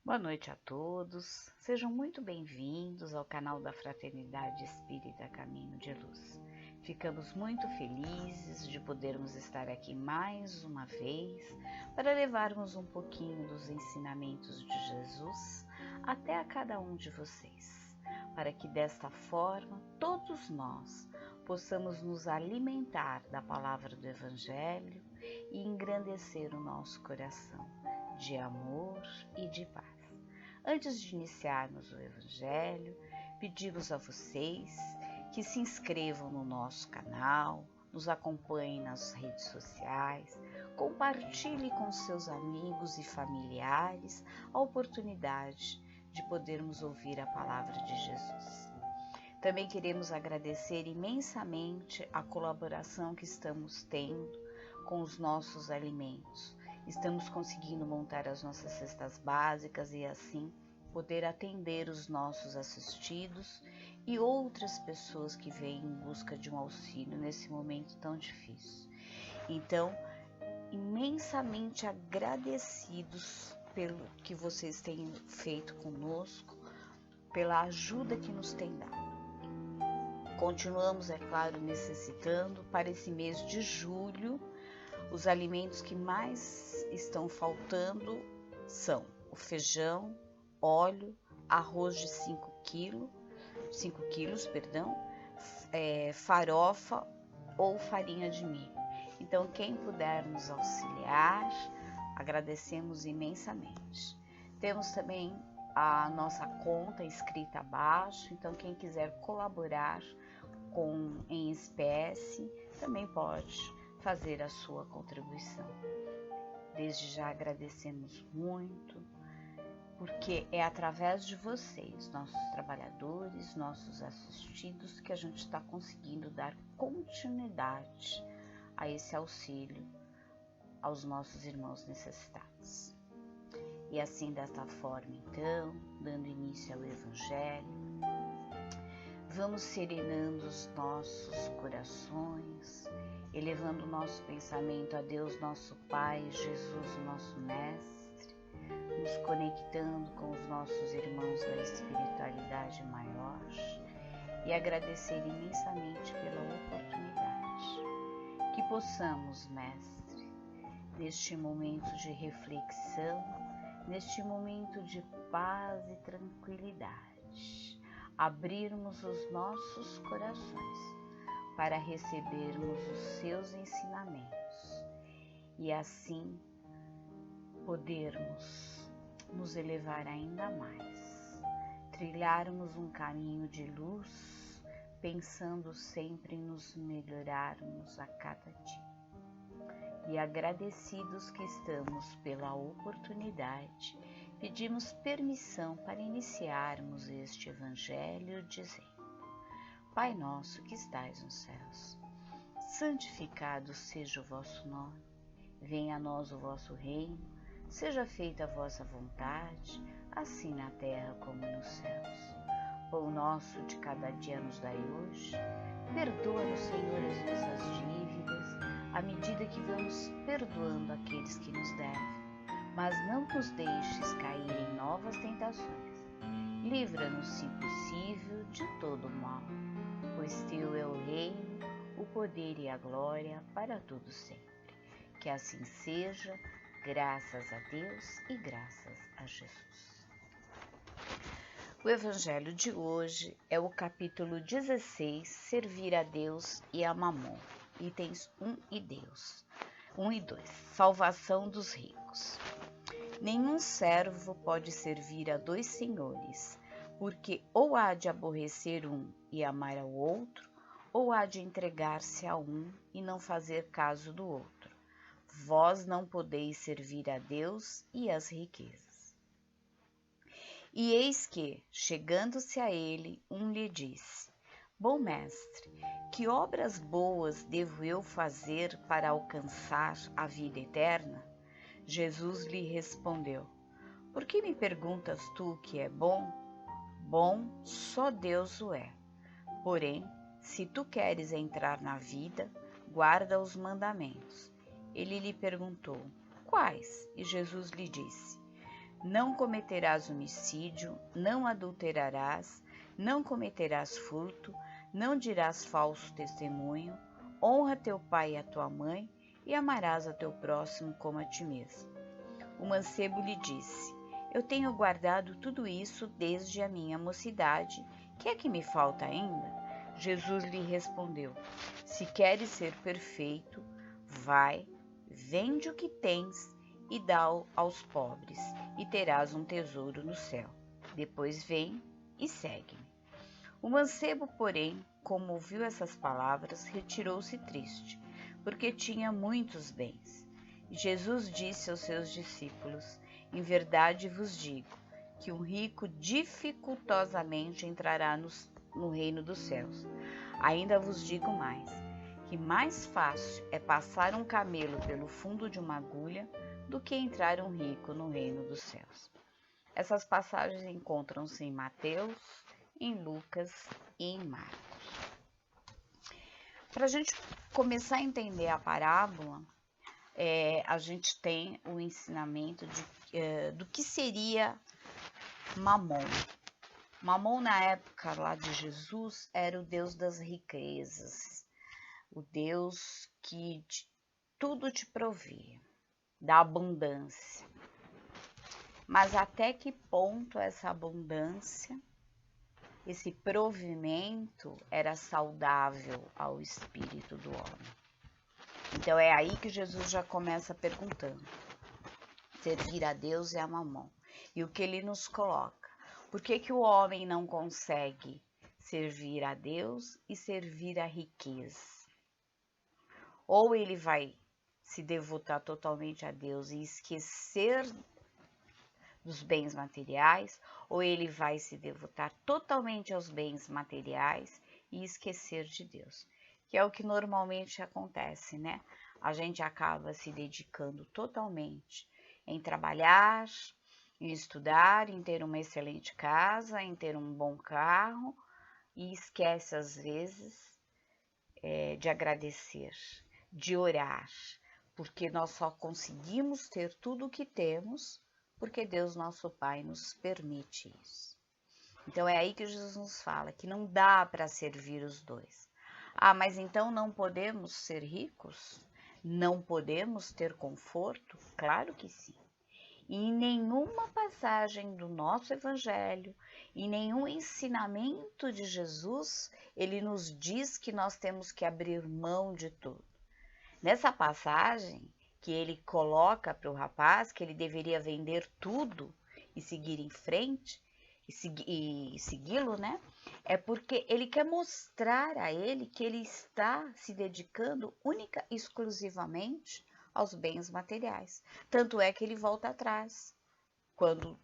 Boa noite a todos, sejam muito bem-vindos ao canal da Fraternidade Espírita Caminho de Luz. Ficamos muito felizes de podermos estar aqui mais uma vez para levarmos um pouquinho dos ensinamentos de Jesus até a cada um de vocês, para que desta forma todos nós possamos nos alimentar da palavra do Evangelho e engrandecer o nosso coração de amor e de paz. Antes de iniciarmos o Evangelho, pedimos a vocês que se inscrevam no nosso canal, nos acompanhem nas redes sociais, compartilhe com seus amigos e familiares a oportunidade de podermos ouvir a palavra de Jesus. Também queremos agradecer imensamente a colaboração que estamos tendo com os nossos alimentos. Estamos conseguindo montar as nossas cestas básicas e assim poder atender os nossos assistidos e outras pessoas que vêm em busca de um auxílio nesse momento tão difícil. Então, imensamente agradecidos pelo que vocês têm feito conosco, pela ajuda que nos têm dado. Continuamos, é claro, necessitando para esse mês de julho. Os alimentos que mais estão faltando são o feijão, óleo, arroz de 5 quilos, farofa ou farinha de milho. Então, quem puder nos auxiliar, agradecemos imensamente. Temos também a nossa conta escrita abaixo, então quem quiser colaborar em espécie também pode fazer a sua contribuição. Desde já agradecemos muito, porque é através de vocês, nossos trabalhadores, nossos assistidos, que a gente está conseguindo dar continuidade a esse auxílio aos nossos irmãos necessitados. E assim, desta forma, então, dando início ao Evangelho, vamos serenando os nossos corações, elevando o nosso pensamento a Deus, nosso Pai, Jesus, o nosso Mestre, nos conectando com os nossos irmãos da espiritualidade maior e agradecer imensamente pela oportunidade. Que possamos, Mestre, neste momento de reflexão, neste momento de paz e tranquilidade, abrirmos os nossos corações para recebermos os seus ensinamentos e assim podermos nos elevar ainda mais, trilharmos um caminho de luz, pensando sempre em nos melhorarmos a cada dia. E agradecidos que estamos pela oportunidade, pedimos permissão para iniciarmos este Evangelho dizendo: Pai nosso que estais nos céus, santificado seja o vosso nome, venha a nós o vosso reino, seja feita a vossa vontade, assim na terra como nos céus. Pão nosso de cada dia nos dai hoje, perdoa-nos, Senhor, as nossas dívidas, à medida que vamos perdoando aqueles que nos devem, mas não nos deixes cair em novas tentações. Livra-nos, se possível, de todo o mal, pois teu é o reino, o poder e a glória para todo sempre. Que assim seja, graças a Deus e graças a Jesus. O Evangelho de hoje é o capítulo 16, Servir a Deus e a Mamon, itens 1 e 2, Salvação dos ricos. Nenhum servo pode servir a dois senhores, porque ou há de aborrecer um e amar ao outro, ou há de entregar-se a um e não fazer caso do outro. Vós não podeis servir a Deus e às riquezas. E eis que, chegando-se a ele, um lhe disse: Bom mestre, que obras boas devo eu fazer para alcançar a vida eterna? Jesus lhe respondeu: Por que me perguntas tu o que é bom? Bom, só Deus o é. Porém, se tu queres entrar na vida, guarda os mandamentos. Ele lhe perguntou: Quais? E Jesus lhe disse: não cometerás homicídio, não adulterarás, não cometerás furto, não dirás falso testemunho, honra teu pai e a tua mãe, e amarás a teu próximo como a ti mesmo. O mancebo lhe disse: Eu tenho guardado tudo isso desde a minha mocidade. Que é que me falta ainda? Jesus lhe respondeu: Se queres ser perfeito, vai, vende o que tens e dá-o aos pobres, e terás um tesouro no céu. Depois vem e segue-me. O mancebo, porém, como ouviu essas palavras, retirou-se triste, porque tinha muitos bens. E Jesus disse aos seus discípulos: Em verdade vos digo, que um rico dificultosamente entrará no reino dos céus. Ainda vos digo que mais fácil é passar um camelo pelo fundo de uma agulha do que entrar um rico no reino dos céus. Essas passagens encontram-se em Mateus, em Lucas e em Marcos. Para a gente começar a entender a parábola, a gente tem o ensinamento do que seria Mamon. Mamon, na época lá de Jesus, era o Deus das riquezas, o Deus que tudo te provia, da abundância. Mas até que ponto essa abundância, esse provimento era saudável ao espírito do homem? Então é aí que Jesus já começa perguntando: servir a Deus e a Mamon. E o que ele nos coloca? Por que o homem não consegue servir a Deus e servir a riqueza? Ou ele vai se devotar totalmente a Deus e esquecer dos bens materiais, ou ele vai se devotar totalmente aos bens materiais e esquecer de Deus, que é o que normalmente acontece, né? A gente acaba se dedicando totalmente em trabalhar, em estudar, em ter uma excelente casa, em ter um bom carro, e esquece às vezes de agradecer, de orar, porque nós só conseguimos ter tudo o que temos porque Deus, nosso Pai, nos permite isso. Então é aí que Jesus nos fala que não dá para servir os dois. Ah, mas então não podemos ser ricos? Não podemos ter conforto? Claro que sim. E em nenhuma passagem do nosso Evangelho, em nenhum ensinamento de Jesus, ele nos diz que nós temos que abrir mão de tudo. Nessa passagem, que ele coloca para o rapaz que ele deveria vender tudo e seguir em frente, e segui-lo, né? É porque ele quer mostrar a ele que ele está se dedicando única e exclusivamente aos bens materiais. Tanto é que ele volta atrás, quando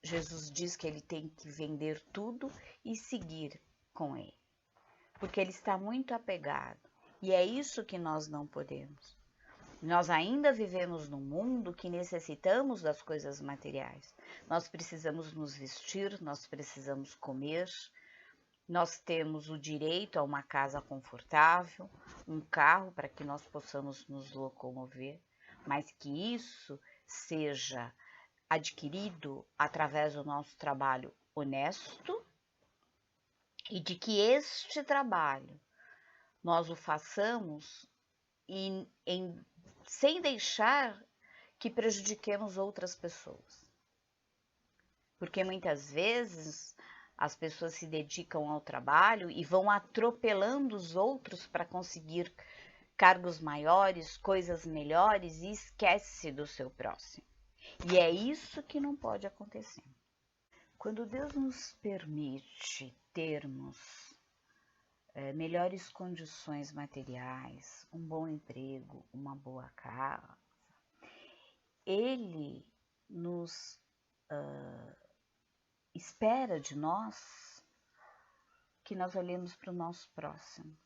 Jesus diz que ele tem que vender tudo e seguir com ele. Porque ele está muito apegado. E é isso que nós não podemos. Nós ainda vivemos num mundo que necessitamos das coisas materiais. Nós precisamos nos vestir, nós precisamos comer, nós temos o direito a uma casa confortável, um carro para que nós possamos nos locomover, mas que isso seja adquirido através do nosso trabalho honesto e de que este trabalho nós o façamos sem deixar que prejudiquemos outras pessoas. Porque muitas vezes as pessoas se dedicam ao trabalho e vão atropelando os outros para conseguir cargos maiores, coisas melhores e esquece do seu próximo. E é isso que não pode acontecer. Quando Deus nos permite termos melhores condições materiais, um bom emprego, uma boa casa, Ele nos espera de nós que nós olhemos para o nosso próximo,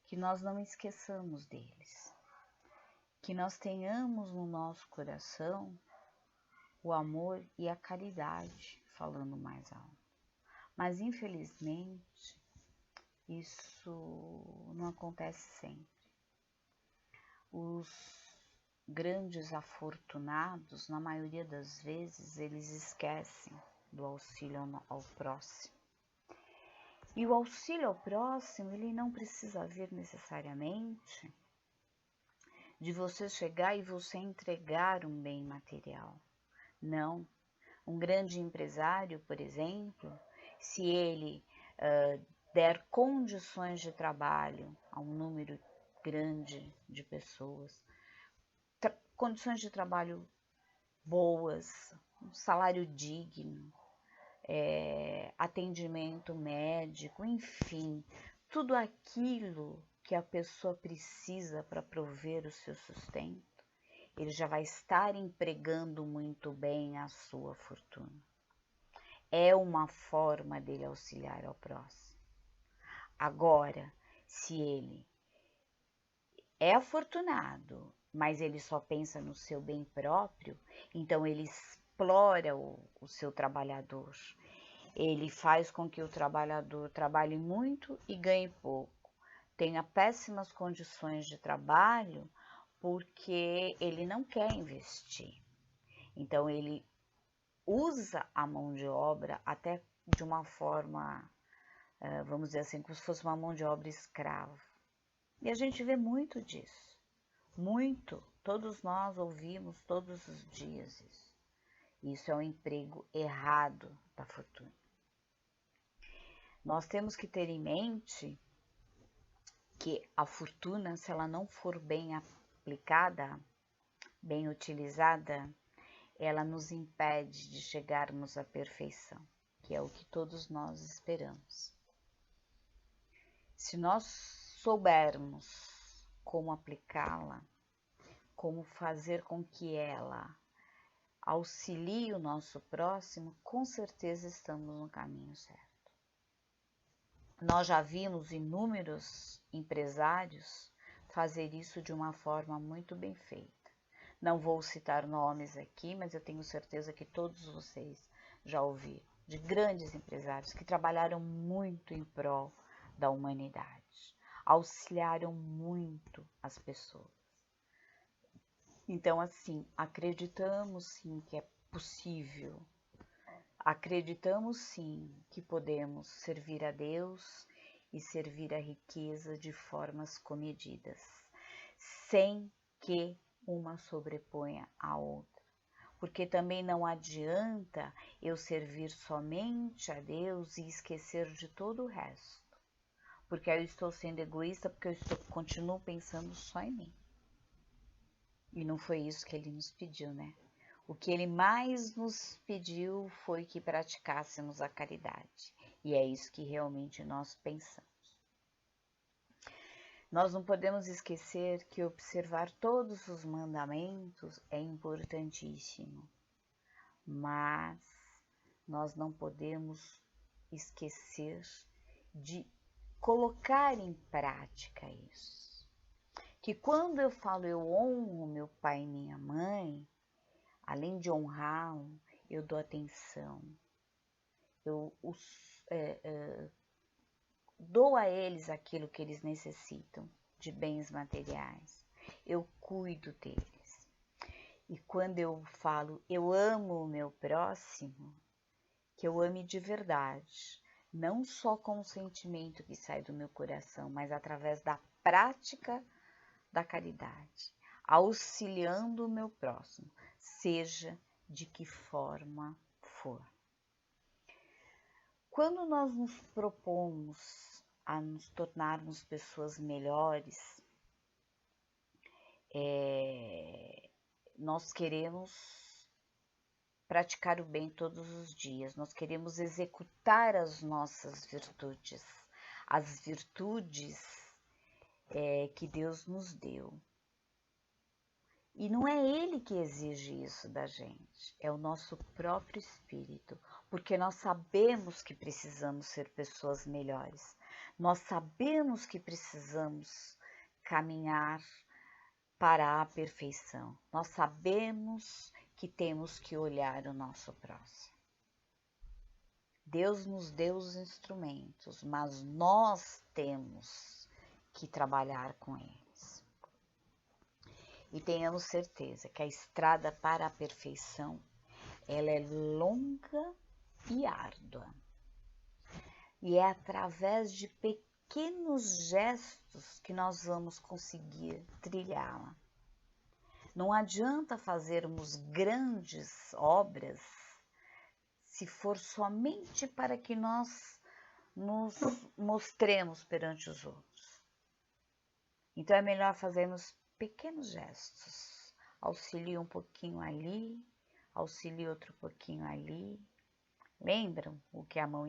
que nós não esqueçamos deles, que nós tenhamos no nosso coração o amor e a caridade, falando mais alto. Mas infelizmente isso não acontece sempre. Os grandes afortunados, na maioria das vezes, eles esquecem do auxílio ao próximo. E o auxílio ao próximo, ele não precisa vir necessariamente de você chegar e você entregar um bem material. Não. Um grande empresário, por exemplo, se ele der condições de trabalho a um número grande de pessoas, condições de trabalho boas, um salário digno, atendimento médico, enfim, tudo aquilo que a pessoa precisa para prover o seu sustento, ele já vai estar empregando muito bem a sua fortuna. É uma forma dele auxiliar ao próximo. Agora, se ele é afortunado, mas ele só pensa no seu bem próprio, então ele explora o seu trabalhador. Ele faz com que o trabalhador trabalhe muito e ganhe pouco. Tenha péssimas condições de trabalho porque ele não quer investir. Então ele usa a mão de obra até de uma forma, vamos dizer assim, como se fosse uma mão de obra escrava. E a gente vê muito disso, muito. Todos nós ouvimos todos os dias isso. Isso é um emprego errado da fortuna. Nós temos que ter em mente que a fortuna, se ela não for bem aplicada, bem utilizada, ela nos impede de chegarmos à perfeição, que é o que todos nós esperamos. Se nós soubermos como aplicá-la, como fazer com que ela auxilie o nosso próximo, com certeza estamos no caminho certo. Nós já vimos inúmeros empresários fazer isso de uma forma muito bem feita. Não vou citar nomes aqui, mas eu tenho certeza que todos vocês já ouviram de grandes empresários que trabalharam muito em prol da humanidade, auxiliaram muito as pessoas. Então, assim, acreditamos sim que é possível, acreditamos sim que podemos servir a Deus e servir a riqueza de formas comedidas, sem que uma sobreponha a outra. Porque também não adianta eu servir somente a Deus e esquecer de todo o resto. Porque aí eu estou sendo egoísta, porque eu continuo pensando só em mim. E não foi isso que ele nos pediu, né? O que ele mais nos pediu foi que praticássemos a caridade. E é isso que realmente nós pensamos. Nós não podemos esquecer que observar todos os mandamentos é importantíssimo. Mas nós não podemos esquecer de colocar em prática isso. Que quando eu falo eu honro meu pai e minha mãe, além de honrá-los, eu dou atenção, eu dou a eles aquilo que eles necessitam de bens materiais, eu cuido deles. E quando eu falo eu amo o meu próximo, que eu ame de verdade, não só com o sentimento que sai do meu coração, mas através da prática da caridade, auxiliando o meu próximo, seja de que forma for. Quando nós nos propomos a nos tornarmos pessoas melhores, nós queremos praticar o bem todos os dias, nós queremos executar as nossas virtudes, as virtudes que Deus nos deu. E não é Ele que exige isso da gente, é o nosso próprio espírito, porque nós sabemos que precisamos ser pessoas melhores, nós sabemos que precisamos caminhar para a perfeição, nós sabemos que temos que olhar o nosso próximo. Deus nos deu os instrumentos, mas nós temos que trabalhar com eles. E tenhamos certeza que a estrada para a perfeição, ela é longa e árdua. E é através de pequenos gestos que nós vamos conseguir trilhá-la. Não adianta fazermos grandes obras se for somente para que nós nos mostremos perante os outros. Então é melhor fazermos pequenos gestos. Auxilia um pouquinho ali, auxilia outro pouquinho ali. Lembram o que a mão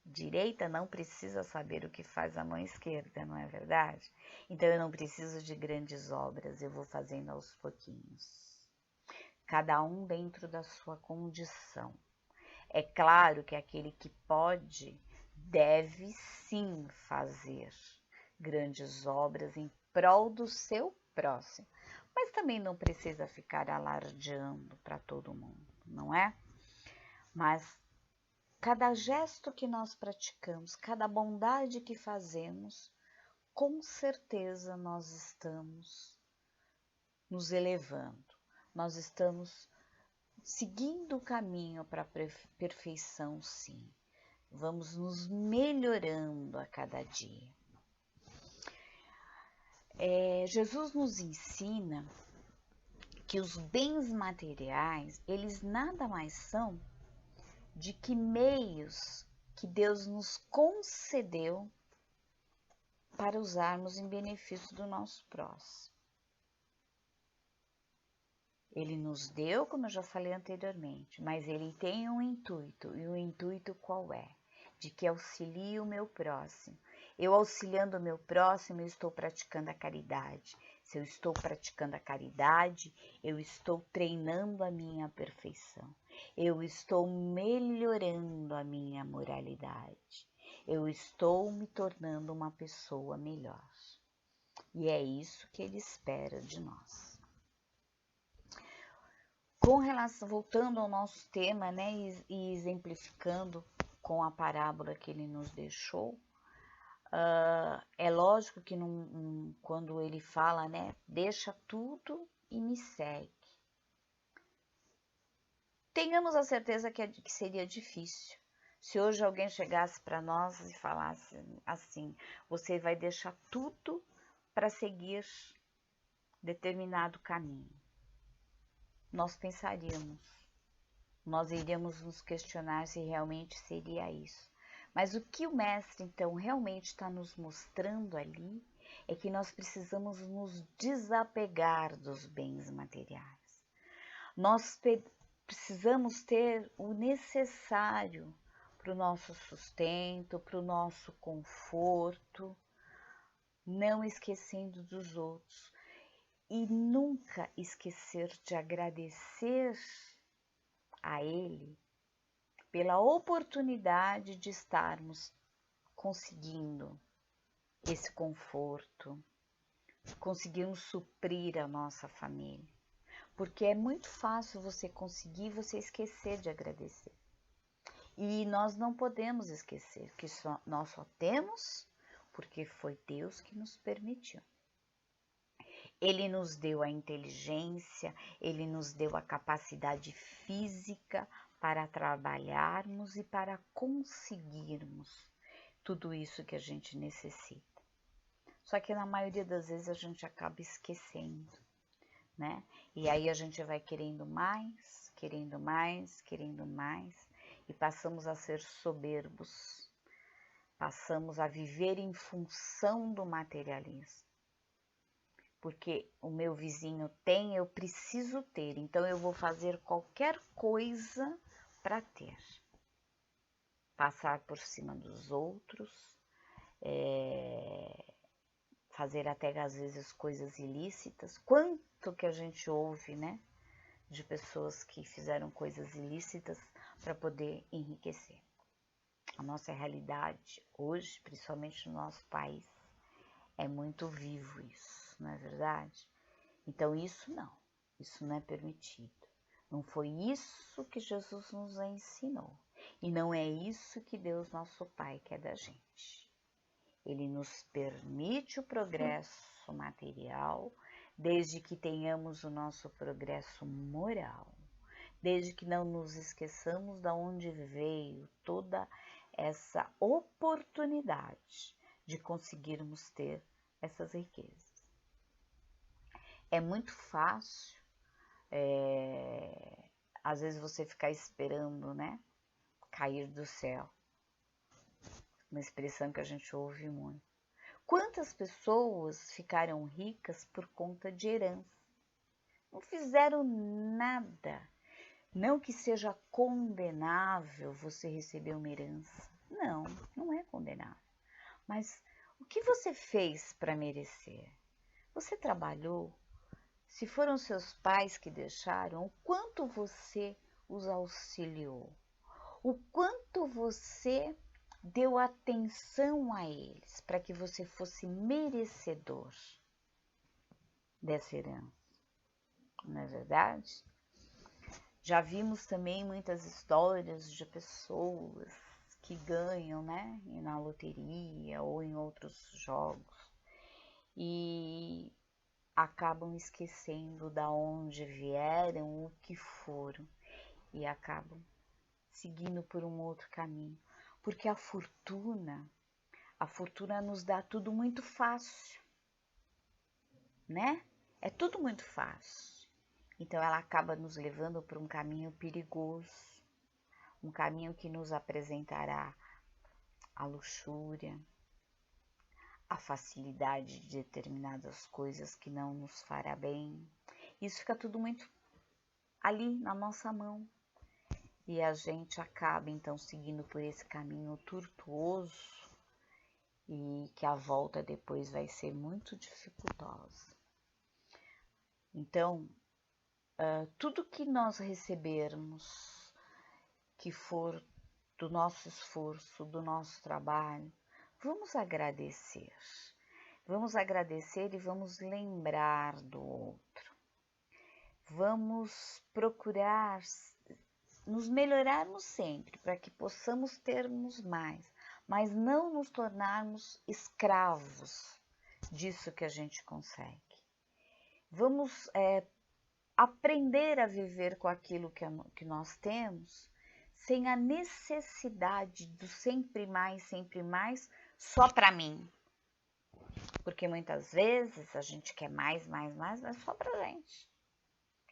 direita não precisa saber o que faz a mão esquerda, não é verdade? Então eu não preciso de grandes obras, eu vou fazendo aos pouquinhos. Cada um dentro da sua condição. É claro que aquele que pode, deve sim fazer grandes obras em prol do seu próximo. Mas também não precisa ficar alardeando para todo mundo, não é? Mas cada gesto que nós praticamos, cada bondade que fazemos, com certeza nós estamos nos elevando, nós estamos seguindo o caminho para a perfeição, sim. Vamos nos melhorando a cada dia. Jesus nos ensina que os bens materiais, eles nada mais são de que meios que Deus nos concedeu para usarmos em benefício do nosso próximo. Ele nos deu, como eu já falei anteriormente, mas ele tem um intuito. E o intuito qual é? De que auxilie o meu próximo. Eu auxiliando o meu próximo, eu estou praticando a caridade. Se eu estou praticando a caridade, eu estou treinando a minha perfeição. Eu estou melhorando a minha moralidade. Eu estou me tornando uma pessoa melhor. E é isso que ele espera de nós. Com relação, voltando ao nosso tema, né, e exemplificando com a parábola que ele nos deixou, é lógico que quando ele fala, né, deixa tudo e me segue. Tenhamos a certeza que seria difícil. Se hoje alguém chegasse para nós e falasse assim, você vai deixar tudo para seguir determinado caminho. Nós pensaríamos, nós iríamos nos questionar se realmente seria isso. Mas o que o mestre, então, realmente está nos mostrando ali é que nós precisamos nos desapegar dos bens materiais. Nós precisamos ter o necessário para o nosso sustento, para o nosso conforto, não esquecendo dos outros. E nunca esquecer de agradecer a Ele pela oportunidade de estarmos conseguindo esse conforto, conseguirmos suprir a nossa família. Porque é muito fácil você conseguir, você esquecer de agradecer. E nós não podemos esquecer que nós só temos porque foi Deus que nos permitiu. Ele nos deu a inteligência, ele nos deu a capacidade física para trabalharmos e para conseguirmos tudo isso que a gente necessita. Só que na maioria das vezes a gente acaba esquecendo, né? E aí a gente vai querendo mais, querendo mais, querendo mais, e passamos a ser soberbos, passamos a viver em função do materialismo. Porque o meu vizinho tem, eu preciso ter, então eu vou fazer qualquer coisa para ter. Passar por cima dos outros, fazer até às vezes coisas ilícitas. Quanto que a gente ouve, né, de pessoas que fizeram coisas ilícitas para poder enriquecer. A nossa realidade hoje, principalmente no nosso país, é muito vivo isso, não é verdade? Então isso não é permitido. Não foi isso que Jesus nos ensinou. E não é isso que Deus, nosso Pai, quer da gente. Ele nos permite o progresso material, desde que tenhamos o nosso progresso moral, desde que não nos esqueçamos de onde veio toda essa oportunidade de conseguirmos ter essas riquezas. É muito fácil, às vezes você ficar esperando, né, cair do céu, uma expressão que a gente ouve muito. Quantas pessoas ficaram ricas por conta de herança? Não fizeram nada. Não que seja condenável você receber uma herança. Não, não é condenável. Mas o que você fez para merecer? Você trabalhou? Se foram seus pais que deixaram, o quanto você os auxiliou? O quanto você deu atenção a eles para que você fosse merecedor dessa herança? Não é verdade? Já vimos também muitas histórias de pessoas que ganham, né, na loteria ou em outros jogos e acabam esquecendo da onde vieram, o que foram e acabam seguindo por um outro caminho, porque a fortuna nos dá tudo muito fácil, né? É tudo muito fácil. Então ela acaba nos levando por um caminho perigoso, um caminho que nos apresentará a luxúria, a facilidade de determinadas coisas que não nos fará bem. Isso fica tudo muito ali na nossa mão. E a gente acaba então seguindo por esse caminho tortuoso e que a volta depois vai ser muito dificultosa. Então, tudo que nós recebermos, que for do nosso esforço, do nosso trabalho, vamos agradecer. Vamos agradecer e vamos lembrar do outro. Vamos procurar nos melhorarmos sempre para que possamos termos mais, mas não nos tornarmos escravos disso que a gente consegue. Vamos aprender a viver com aquilo que nós temos, sem a necessidade do sempre mais, só para mim. Porque muitas vezes a gente quer mais, mas só pra gente.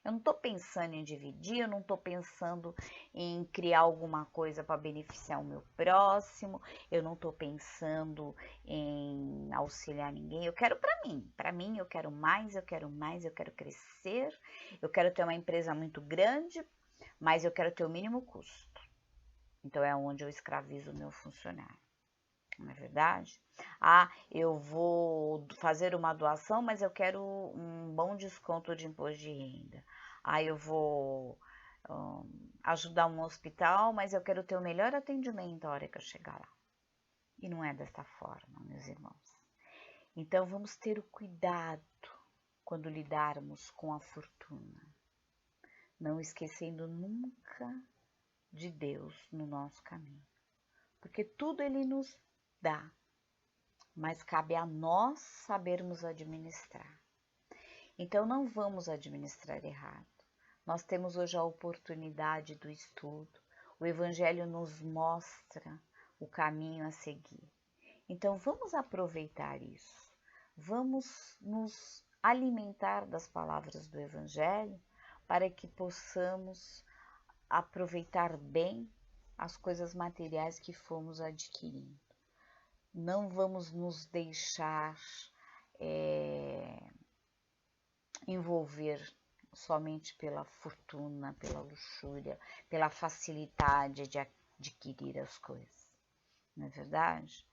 Eu não estou pensando em dividir, eu não estou pensando em criar alguma coisa para beneficiar o meu próximo, eu não estou pensando em auxiliar ninguém, eu quero para mim eu quero mais, eu quero crescer, eu quero ter uma empresa muito grande, mas eu quero ter o mínimo custo. Então é onde eu escravizo o meu funcionário. Não é verdade? Eu vou fazer uma doação, mas eu quero um bom desconto de imposto de renda. Eu vou ajudar um hospital, mas eu quero ter o melhor atendimento a hora que eu chegar lá. E não é dessa forma, meus irmãos. Então, vamos ter o cuidado quando lidarmos com a fortuna. Não esquecendo nunca de Deus no nosso caminho. Porque tudo Ele nos dá, mas cabe a nós sabermos administrar. Então não vamos administrar errado. Nós temos hoje a oportunidade do estudo. O Evangelho nos mostra o caminho a seguir. Então vamos aproveitar isso. Vamos nos alimentar das palavras do Evangelho para que possamos aproveitar bem as coisas materiais que fomos adquirindo. Não vamos nos deixar envolver somente pela fortuna, pela luxúria, pela facilidade de adquirir as coisas. Não é verdade?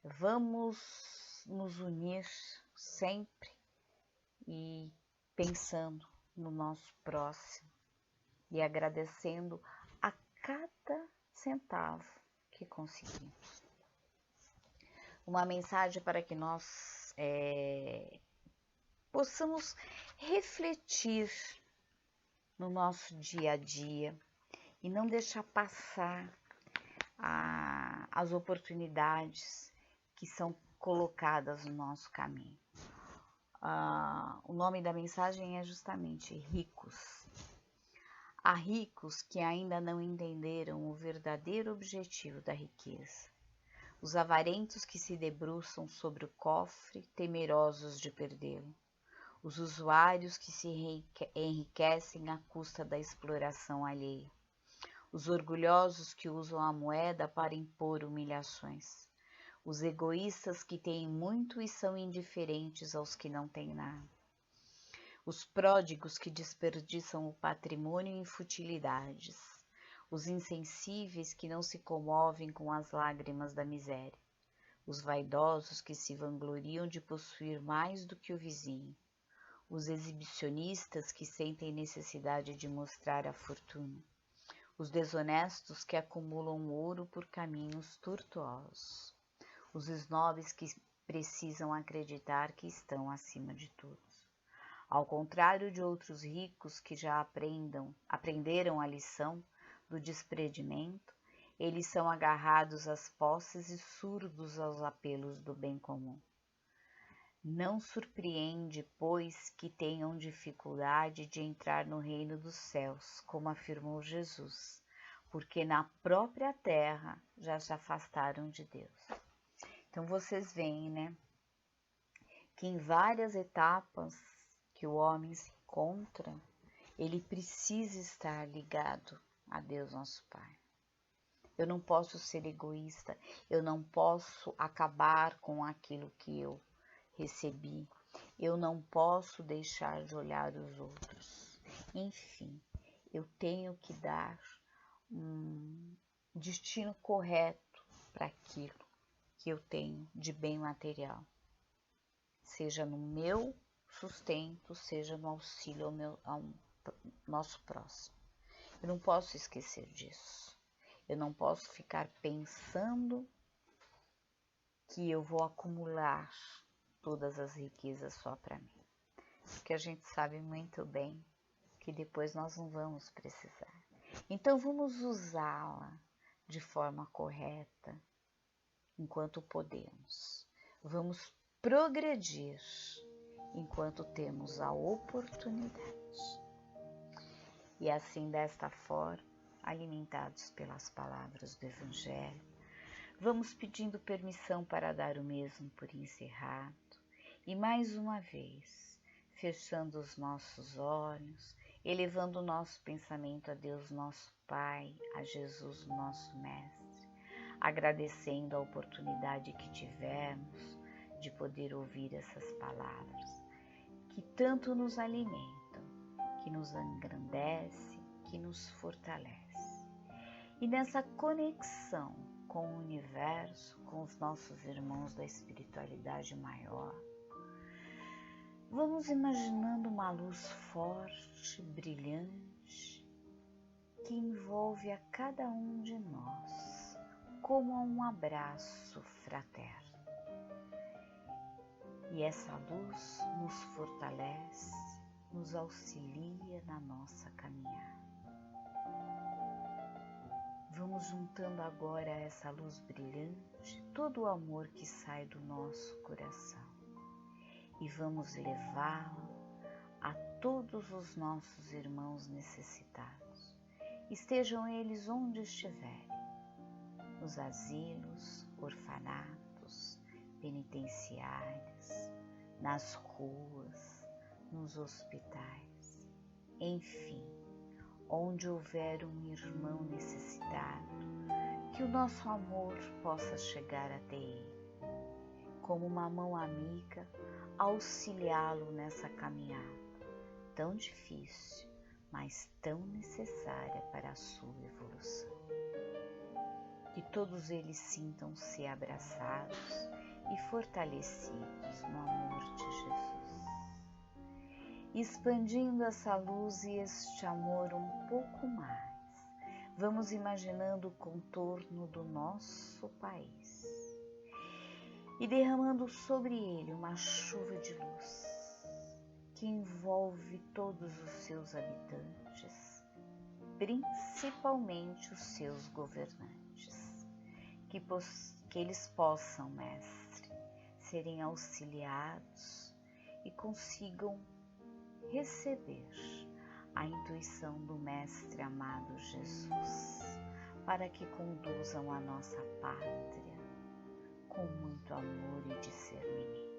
Vamos nos unir sempre e pensando no nosso próximo e agradecendo a cada centavo que conseguimos. Uma mensagem para que nós possamos refletir no nosso dia a dia e não deixar passar as oportunidades que são colocadas no nosso caminho. O nome da mensagem é justamente ricos. Há ricos que ainda não entenderam o verdadeiro objetivo da riqueza. Os avarentos que se debruçam sobre o cofre, temerosos de perdê-lo. Os usuários que se enriquecem à custa da exploração alheia. Os orgulhosos que usam a moeda para impor humilhações. Os egoístas que têm muito e são indiferentes aos que não têm nada. Os pródigos que desperdiçam o patrimônio em futilidades. Os insensíveis que não se comovem com as lágrimas da miséria. Os vaidosos que se vangloriam de possuir mais do que o vizinho. Os exibicionistas que sentem necessidade de mostrar a fortuna. Os desonestos que acumulam ouro por caminhos tortuosos. Os snobs que precisam acreditar que estão acima de todos. Ao contrário de outros ricos que já aprenderam a lição do desprendimento, eles são agarrados às posses e surdos aos apelos do bem comum. Não surpreende, pois, que tenham dificuldade de entrar no reino dos céus, como afirmou Jesus, porque na própria terra já se afastaram de Deus. Então vocês veem, né, que em várias etapas que o homem se encontra, ele precisa estar ligado a Deus nosso Pai. Eu não posso ser egoísta, eu não posso acabar com aquilo que eu recebi, eu não posso deixar de olhar os outros. Enfim, eu tenho que dar um destino correto para aquilo que eu tenho de bem material, seja no meu sustento, seja no auxílio ao nosso próximo. Eu não posso esquecer disso. Eu não posso ficar pensando que eu vou acumular todas as riquezas só para mim, porque a gente sabe muito bem que depois nós não vamos precisar. Então vamos usá-la de forma correta enquanto podemos. Vamos progredir enquanto temos a oportunidade. E assim, desta forma, alimentados pelas palavras do Evangelho, vamos pedindo permissão para dar o mesmo por encerrado e mais uma vez, fechando os nossos olhos, elevando o nosso pensamento a Deus nosso Pai, a Jesus nosso Mestre, agradecendo a oportunidade que tivemos de poder ouvir essas palavras, que tanto nos alimentam, que nos engrandece, que nos fortalece. E nessa conexão com o universo, com os nossos irmãos da espiritualidade maior, vamos imaginando uma luz forte, brilhante, que envolve a cada um de nós, como um abraço fraterno. E essa luz nos fortalece, nos auxilia na nossa caminhada. Vamos juntando agora a essa luz brilhante, todo o amor que sai do nosso coração, e vamos levá-lo a todos os nossos irmãos necessitados, estejam eles onde estiverem, nos asilos, orfanatos, penitenciários, nas ruas, nos hospitais, enfim, onde houver um irmão necessitado, que o nosso amor possa chegar até ele, como uma mão amiga, auxiliá-lo nessa caminhada tão difícil, mas tão necessária para a sua evolução. Que todos eles sintam-se abraçados e fortalecidos no amor de Jesus. Expandindo essa luz e este amor um pouco mais, vamos imaginando o contorno do nosso país e derramando sobre ele uma chuva de luz que envolve todos os seus habitantes, principalmente os seus governantes, que eles possam, Mestre, serem auxiliados e consigam receber a intuição do Mestre amado Jesus, para que conduzam a nossa pátria com muito amor e discernimento.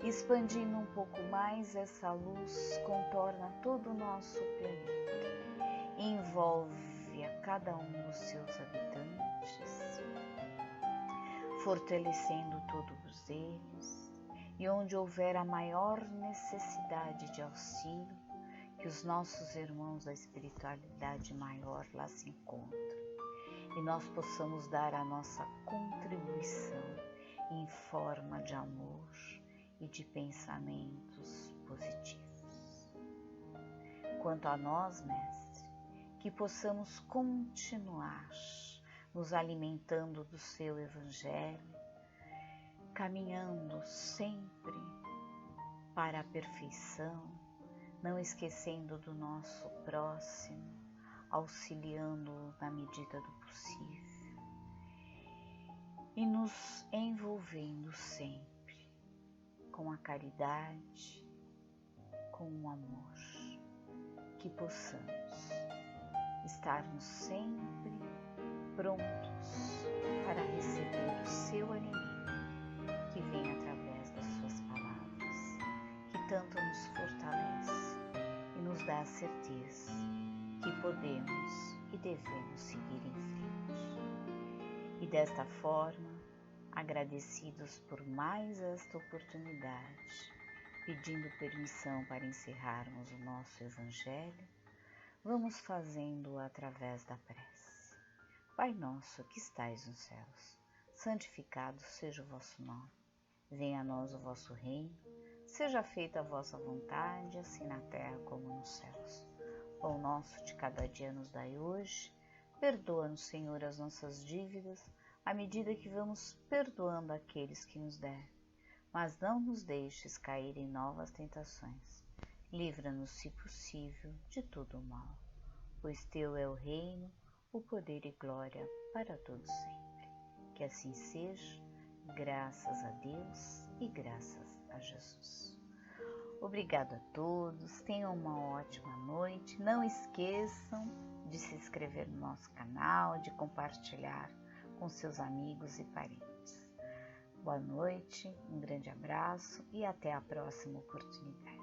Expandindo um pouco mais, essa luz contorna todo o nosso planeta, envolve a cada um dos seus habitantes, fortalecendo todos eles, e onde houver a maior necessidade de auxílio, que os nossos irmãos da espiritualidade maior lá se encontrem, e nós possamos dar a nossa contribuição em forma de amor e de pensamentos positivos. Quanto a nós, Mestre, que possamos continuar nos alimentando do seu Evangelho, caminhando sempre para a perfeição, não esquecendo do nosso próximo, auxiliando-o na medida do possível e nos envolvendo sempre com a caridade, com o amor, que possamos estarmos sempre prontos para receber o seu alimento que vem através das suas palavras, que tanto nos fortalece e nos dá a certeza que podemos e devemos seguir em frente. E desta forma, agradecidos por mais esta oportunidade, pedindo permissão para encerrarmos o nosso Evangelho, vamos fazendo-o através da prece. Pai nosso que estais nos céus, santificado seja o vosso nome. Venha a nós o vosso reino, seja feita a vossa vontade, assim na terra como nos céus. Pão nosso de cada dia nos dai hoje, perdoa-nos, Senhor, as nossas dívidas, à medida que vamos perdoando aqueles que nos devem. Mas não nos deixes cair em novas tentações. Livra-nos, se possível, de todo o mal, pois teu é o reino, o poder e glória para todos sempre. Que assim seja, graças a Deus e graças a Jesus. Obrigado a todos, tenham uma ótima noite. Não esqueçam de se inscrever no nosso canal, de compartilhar com seus amigos e parentes. Boa noite, um grande abraço e até a próxima oportunidade.